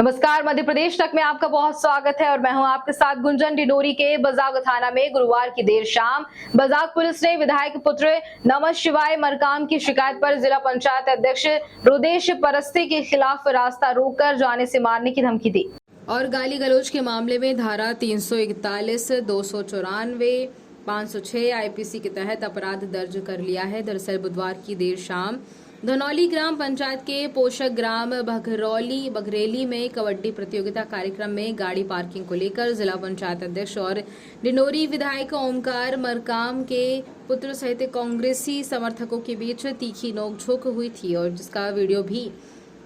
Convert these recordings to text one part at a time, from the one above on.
नमस्कार, मध्य प्रदेश तक में आपका बहुत स्वागत है और मैं हूं आपके साथ गुंजन। डिंडोरी के बजाग थाना में गुरुवार की देर शाम बजाग पुलिस ने विधायक पुत्र नमः शिवाय मरकाम की शिकायत पर जिला पंचायत अध्यक्ष रुदेश परस्ती के खिलाफ रास्ता रोककर जाने से मारने की धमकी दी और गाली गलौज के मामले में धारा 341, 294, 506 आईपीसी के तहत अपराध दर्ज कर लिया है। दरअसल बुधवार की देर शाम धनौली ग्राम पंचायत के पोषक ग्राम बघरेली में कबड्डी प्रतियोगिता कार्यक्रम में गाड़ी पार्किंग को लेकर जिला पंचायत अध्यक्ष और डिंडोरी विधायक ओमकार मरकाम के पुत्र सहित कांग्रेसी समर्थकों के बीच तीखी नोकझोंक हुई थी और जिसका वीडियो भी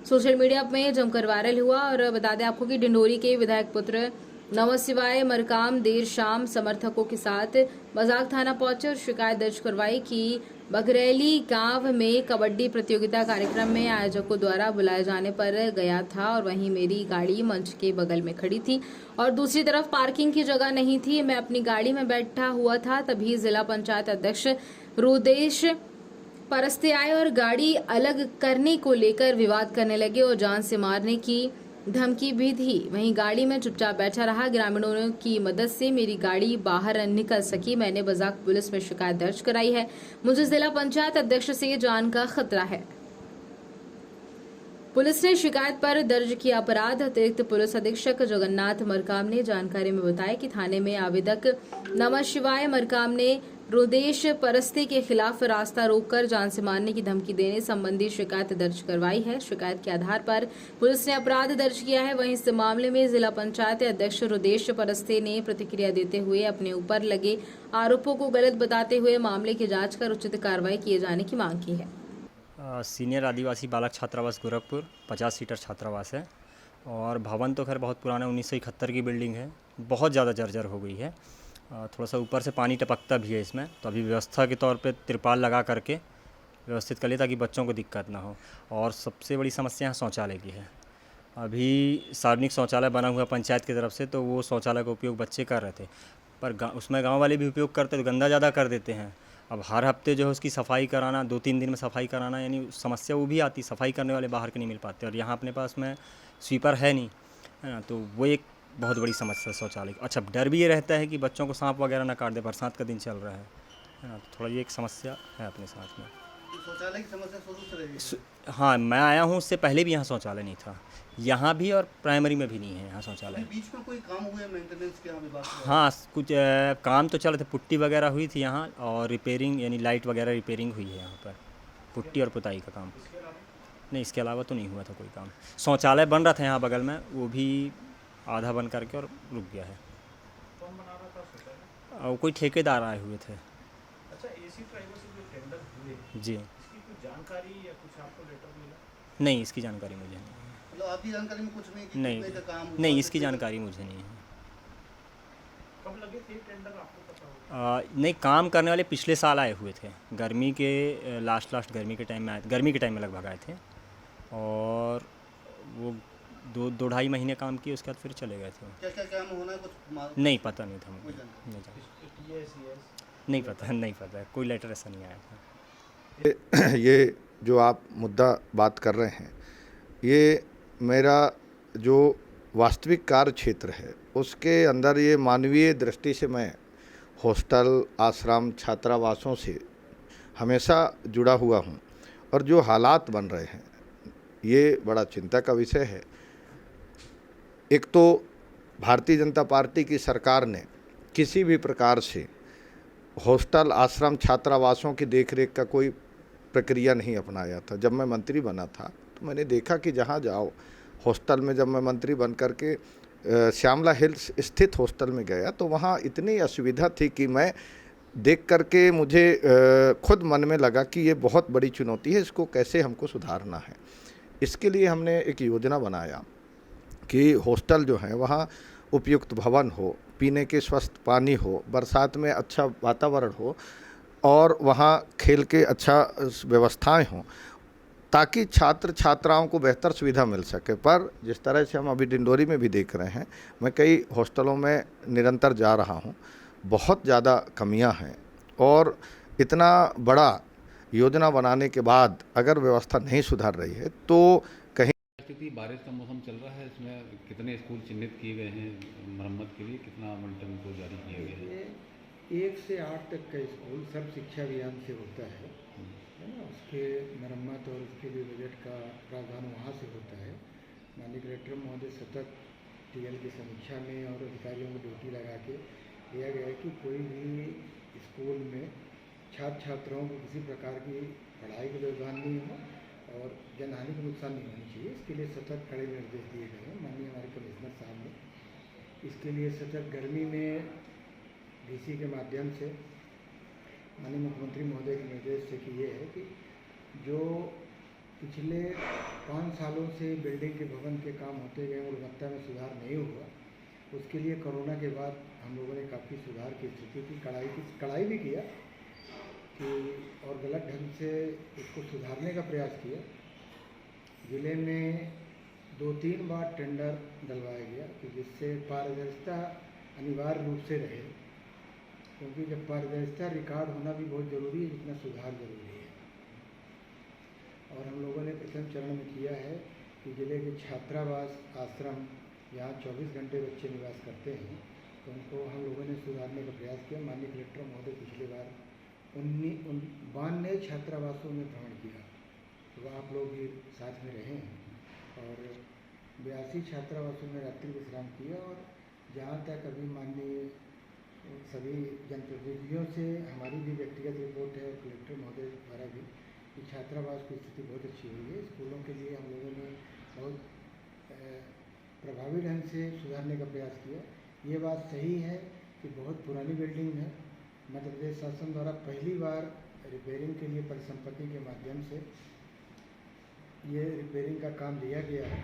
सोशल मीडिया में जमकर वायरल हुआ। और बता दें आपको कि डिंडोरी के विधायक पुत्र नमः शिवाय मरकाम देर शाम समर्थकों के साथ बजाग थाना पहुंचे और शिकायत दर्ज करवाई कि बघरेली गांव में कबड्डी प्रतियोगिता कार्यक्रम में आयोजकों द्वारा बुलाए जाने पर गया था और वहीं मेरी गाड़ी मंच के बगल में खड़ी थी और दूसरी तरफ पार्किंग की जगह नहीं थी। मैं अपनी गाड़ी में बैठा हुआ था, तभी जिला पंचायत अध्यक्ष रुदेश परस्ते आए और गाड़ी अलग करने को लेकर विवाद करने लगे और जान से मारने की धमकी भी दी। वहीं गाड़ी में चुपचाप बैठा रहा। ग्रामीणों की मदद से मेरी गाड़ी बाहर निकल सकी। मैंने बजाग पुलिस में शिकायत दर्ज कराई है। मुझे जिला पंचायत अध्यक्ष से जान का खतरा है। पुलिस ने शिकायत पर दर्ज किया अपराध। अतिरिक्त पुलिस अधीक्षक जगन्नाथ मरकाम ने जानकारी में बताया कि थाने में आवेदक नमः शिवाय मरकाम ने रुदेश परस्ती के खिलाफ रास्ता रोककर जान से मारने की धमकी देने संबंधी शिकायत दर्ज करवाई है। शिकायत के आधार पर पुलिस ने अपराध दर्ज किया है। वहीं इस मामले में जिला पंचायत अध्यक्ष रुदेश परस्ती ने प्रतिक्रिया देते हुए अपने ऊपर लगे आरोपों को गलत बताते हुए मामले की जांच कर उचित कार्रवाई किए जाने की मांग की है। सीनियर आदिवासी बालक छात्रावास गोरखपुर 50 सीटर छात्रावास है और भवन तो खैर बहुत पुराना 1971 की बिल्डिंग है, बहुत ज़्यादा जर्जर हो गई है। थोड़ा सा ऊपर से पानी टपकता भी है इसमें, तो अभी व्यवस्था के तौर पे तिरपाल लगा करके व्यवस्थित कर लिया ताकि बच्चों को दिक्कत ना हो। और सबसे बड़ी समस्या यहाँ शौचालय की है। अभी सार्वजनिक शौचालय बना हुआ पंचायत की तरफ से, तो वो शौचालय का उपयोग बच्चे कर रहे थे, पर उसमें गाँव वाले भी उपयोग करते तो गंदा ज़्यादा कर देते हैं। अब हर हफ्ते जो है उसकी सफाई कराना, 2-3 दिन में सफाई कराना, यानी समस्या वो भी आती, सफाई करने वाले बाहर के नहीं मिल पाते और यहाँ अपने पास में स्वीपर है नहीं, है ना, तो वो एक बहुत बड़ी समस्या है शौचालय। अच्छा, डर भी ये रहता है कि बच्चों को सांप वगैरह ना काट दे, बरसात का दिन चल रहा है ना, तो थोड़ा ये एक समस्या है अपने साथ में। शौचालय की समस्या शुरू से रही है? हाँ, मैं आया हूँ, उससे पहले भी यहाँ शौचालय नहीं था, यहाँ भी और प्राइमरी में भी नहीं है यहाँ शौचालय। बीच में कोई काम हुए मेंटेनेंस के विभाग से? हाँ, कुछ काम तो चल रहे थे, पुट्टी वगैरह हुई थी यहाँ और रिपेयरिंग यानी लाइट वगैरह रिपेयरिंग हुई है यहाँ पर, पुट्टी और पुताई का काम। नहीं, इसके अलावा तो नहीं हुआ था कोई काम। शौचालय बन रहा था यहाँ बगल में, वो भी आधा बन करके और रुक गया है। कौन बना रहा था शौचालय? और कोई ठेकेदार आए हुए थे। अच्छा, एसी ड्राइवर से जो टेंडर हुए, जी, इसकी कुछ जानकारी या कुछ आपको लेटर मिला? नहीं, इसकी जानकारी मुझे नहीं है। मतलब आपकी जानकारी में कुछ नहीं कि नहीं, कितने का काम हुआ? नहीं, इसकी जानकारी मुझे नहीं है। कब लगे थे टेंडर, आपको पता होगा? नहीं, काम करने वाले पिछले साल आए हुए थे, गर्मी के लास्ट गर्मी के टाइम में आए, गर्मी के टाइम में लगभग आए थे और वो 2-2.5 महीने काम किए, उसके बाद फिर चले गए थे। क्या क्या काम होना है कुछ नहीं पता नहीं था मुझे, नहीं जानता, नहीं पता, कोई लेटर ऐसा नहीं आया था। ये जो आप मुद्दा बात कर रहे हैं, ये मेरा जो वास्तविक कार्य क्षेत्र है उसके अंदर ये मानवीय दृष्टि से मैं हॉस्टल, आश्रम, छात्रावासों से हमेशा जुड़ा हुआ हूँ और जो हालात बन रहे हैं ये बड़ा चिंता का विषय है। एक तो भारतीय जनता पार्टी की सरकार ने किसी भी प्रकार से हॉस्टल, आश्रम, छात्रावासों की देखरेख का कोई प्रक्रिया नहीं अपनाया था। जब मैं मंत्री बना था तो मैंने देखा कि जहाँ जाओ हॉस्टल में, जब मैं मंत्री बन कर के श्यामला हिल्स स्थित हॉस्टल में गया तो वहाँ इतनी असुविधा थी कि मैं देख करके मुझे खुद मन में लगा कि ये बहुत बड़ी चुनौती है, इसको कैसे हमको सुधारना है। इसके लिए हमने एक योजना बनाया कि हॉस्टल जो है वहाँ उपयुक्त भवन हो, पीने के स्वस्थ पानी हो, बरसात में अच्छा वातावरण हो और वहाँ खेल के अच्छा व्यवस्थाएं हों ताकि छात्र छात्राओं को बेहतर सुविधा मिल सके। पर जिस तरह से हम अभी डिंडोरी में भी देख रहे हैं, मैं कई हॉस्टलों में निरंतर जा रहा हूँ, बहुत ज़्यादा कमियाँ हैं और इतना बड़ा योजना बनाने के बाद अगर व्यवस्था नहीं सुधर रही है तो स्थिति बारिश का मौसम चल रहा है, इसमें कितने स्कूल चिन्हित किए गए हैं मरम्मत के लिए, कितना आवंटन को जारी किया गया है? ये 1 से 8 तक का स्कूल सर्व शिक्षा अभियान से होता है ना। उसके मरम्मत और उसके लिए बजट का प्रावधान वहाँ से होता है। माननीय कलेक्टर महोदय सतत टीएल की समीक्षा में और अधिकारियों को ड्यूटी लगा के दिया गया है कि कोई भी स्कूल में छात्र छात्राओं को किसी प्रकार की पढ़ाई का व्यवधान नहीं हो और जनहानि को नुकसान नहीं होनी चाहिए। इसके लिए सतत कड़े निर्देश दिए गए हैं माननीय हमारे कमिश्नर साहब ने। इसके लिए सतत गर्मी में डीसी के माध्यम से माननीय मुख्यमंत्री महोदय के निर्देश से कि ये है कि जो पिछले 5 सालों से बिल्डिंग के भवन के काम होते गए गुणवत्ता में सुधार नहीं हुआ, उसके लिए कोरोना के बाद हम लोगों ने काफ़ी सुधार की स्थिति की कड़ाई भी किया कि और गलत ढंग से इसको सुधारने का प्रयास किया। ज़िले में 2-3 बार टेंडर डलवाया गया कि जिससे पारदर्शिता अनिवार्य रूप से रहे, क्योंकि जब पारदर्शिता रिकॉर्ड होना भी बहुत ज़रूरी है जितना सुधार ज़रूरी है। और हम लोगों ने प्रथम चरण में किया है कि ज़िले के छात्रावास आश्रम यहाँ 24 घंटे बच्चे निवास करते हैं, तो उनको हम लोगों ने सुधारने का प्रयास किया। माननीय कलेक्टर महोदय पिछली बार 92 छात्रावासों में भ्रमण किया, तो आप लोग भी साथ में रहे हैं और 82 छात्रावासों में रात्रि विश्राम किया। और जहाँ तक अभी माननीय सभी जनप्रतिनिधियों से हमारी भी व्यक्तिगत रिपोर्ट है और कलेक्टर महोदय द्वारा भी कि छात्रावास की स्थिति बहुत अच्छी हुई है। स्कूलों के लिए हम लोगों ने बहुत प्रभावी ढंग से सुधारने का प्रयास किया। ये बात सही है कि बहुत पुरानी बिल्डिंग है। मध्य प्रदेश शासन द्वारा पहली बार रिपेयरिंग के लिए परिसंपत्ति के माध्यम से ये रिपेयरिंग का काम लिया गया है,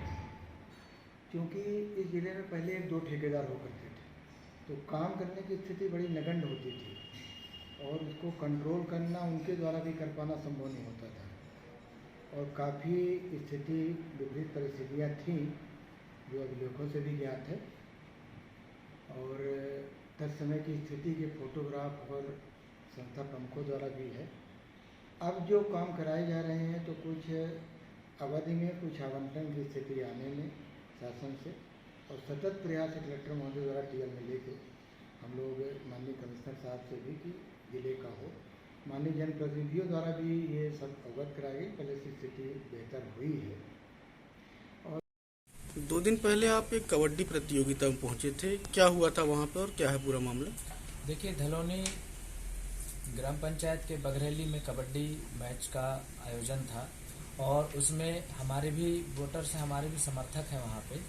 क्योंकि इस ज़िले में पहले 1-2 ठेकेदार हो करते थे, तो काम करने की स्थिति बड़ी नगण्य होती थी और उसको कंट्रोल करना उनके द्वारा भी कर पाना संभव नहीं होता था। और काफ़ी स्थिति विपरीत परिस्थितियाँ थीं जो अभिलेखों से भी ज्ञात है और तत्समय की स्थिति के फोटोग्राफ और संस्था प्रमुखों द्वारा भी है। अब जो काम कराए जा रहे हैं तो कुछ अवधि में कुछ आवंटन की स्थिति आने में शासन से और सतत प्रयास कलेक्टर महोदय द्वारा टीएल में लेके हम लोग माननीय कमिश्नर साहब से भी कि जिले का हो, माननीय जनप्रतिनिधियों द्वारा भी ये सब अवगत कराई गई। पहले से स्थिति बेहतर हुई है। 2 दिन पहले आप एक कबड्डी प्रतियोगिता में पहुंचे थे, क्या हुआ था वहां पर और क्या है पूरा मामला? देखिए, धलौनी ग्राम पंचायत के बघरेली में कबड्डी मैच का आयोजन था और उसमें हमारे भी वोटर्स हैं, हमारे भी समर्थक हैं। वहाँ पे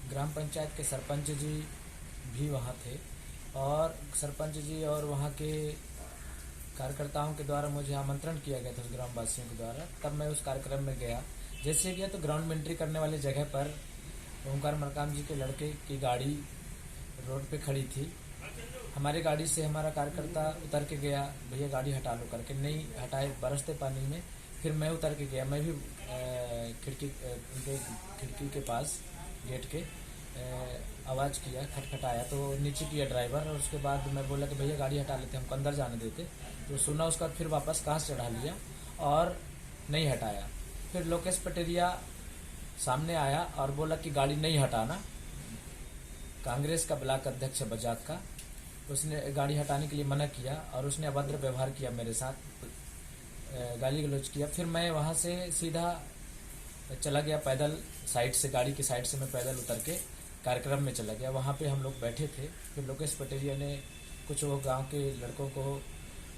ग्राम पंचायत के सरपंच जी भी वहाँ थे और सरपंच जी और वहाँ के कार्यकर्ताओं के द्वारा मुझे आमंत्रण किया गया था उस ग्रामवासियों के द्वारा। तब मैं उस कार्यक्रम में गया। जैसे गया तो ग्राउंड में एंट्री करने वाली जगह पर ओंकार मरकाम जी के लड़के की गाड़ी रोड पे खड़ी थी। हमारी गाड़ी से हमारा कार्यकर्ता उतर के गया, भैया गाड़ी हटा लो करके, नहीं हटाए, बरसते पानी में। फिर मैं उतर के गया, मैं भी खिड़की के पास गेट के आवाज़ किया, खटखटाया तो नीचे किया ड्राइवर। और उसके बाद मैं बोला कि भैया गाड़ी हटा लेते, हमको अंदर जाने देते। तो सुना उसका, फिर वापस कांच चढ़ा लिया और नहीं हटाया। फिर लोकेश पटेरिया सामने आया और बोला कि गाड़ी नहीं हटाना, कांग्रेस का ब्लॉक अध्यक्ष बजाज का, उसने गाड़ी हटाने के लिए मना किया और उसने अभद्र व्यवहार किया मेरे साथ, गाली गलौज किया। फिर मैं वहां से सीधा चला गया पैदल, साइड से, गाड़ी की साइड से मैं पैदल उतर के कार्यक्रम में चला गया। वहाँ पे हम लोग बैठे थे। फिर लोकेश पटेरिया ने कुछ वो गांव के लड़कों को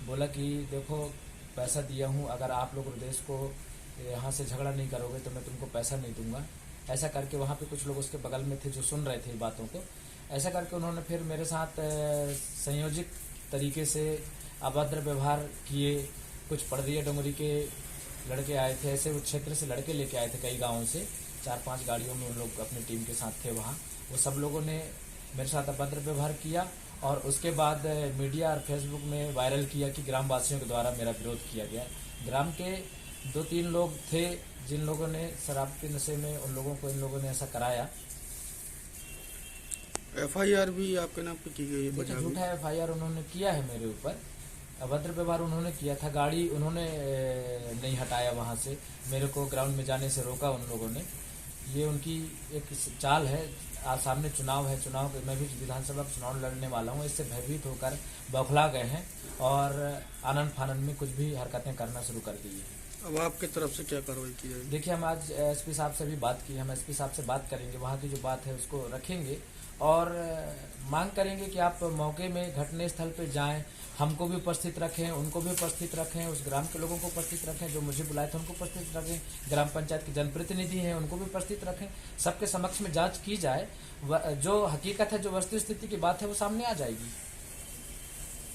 बोला कि देखो पैसा दिया हूँ, अगर आप लोग देश को यहाँ से झगड़ा नहीं करोगे तो मैं तुमको पैसा नहीं दूंगा। ऐसा करके वहाँ पे कुछ लोग उसके बगल में थे जो सुन रहे थे बातों को। ऐसा करके उन्होंने फिर मेरे साथ संयोजित तरीके से अभद्र व्यवहार किए। कुछ पड़दिया डोंगरी के लड़के आए थे, ऐसे उस क्षेत्र से लड़के लेके आए थे कई गाँवों से, 4-5 गाड़ियों में उन लोग अपनी टीम के साथ थे वहाँ। वो सब लोगों ने मेरे साथ अभद्र व्यवहार किया और उसके बाद मीडिया और फेसबुक में वायरल किया कि ग्रामवासियों के द्वारा मेरा विरोध किया गया। ग्राम के 2-3 लोग थे जिन लोगों ने शराब के नशे में उन लोगों को इन लोगों ने ऐसा कराया। FIR भी आपके नाम पे की गई है? झूठा FIR उन्होंने किया है मेरे ऊपर, अभद्र व्यवहार उन्होंने किया था। गाड़ी उन्होंने नहीं हटाया वहाँ से, मेरे को ग्राउंड में जाने से रोका उन लोगों ने। ये उनकी एक चाल है। आज सामने चुनाव है, चुनाव मैं भी विधानसभा चुनाव लड़ने वाला हूँ, इससे भयभीत होकर बौखला गए हैं और आनंद फानंद में कुछ भी हरकतें करना शुरू कर दी है। अब आपकी तरफ से क्या कार्रवाई की जाएगी? देखिए, हम आज एसपी साहब से भी बात की, हम एसपी साहब से बात करेंगे, वहाँ की जो बात है उसको रखेंगे और मांग करेंगे कि आप मौके में घटना स्थल पे जाएं, हमको भी उपस्थित रखें, उनको भी उपस्थित रखें, उस ग्राम के लोगों को उपस्थित रखें, जो मुझे बुलाए थे उनको उपस्थित रखें, ग्राम पंचायत के जनप्रतिनिधि हैं उनको भी उपस्थित रखें, सबके समक्ष में जांच की जाए, जो हकीकत है, जो वस्तु स्थिति की बात है वो सामने आ जाएगी।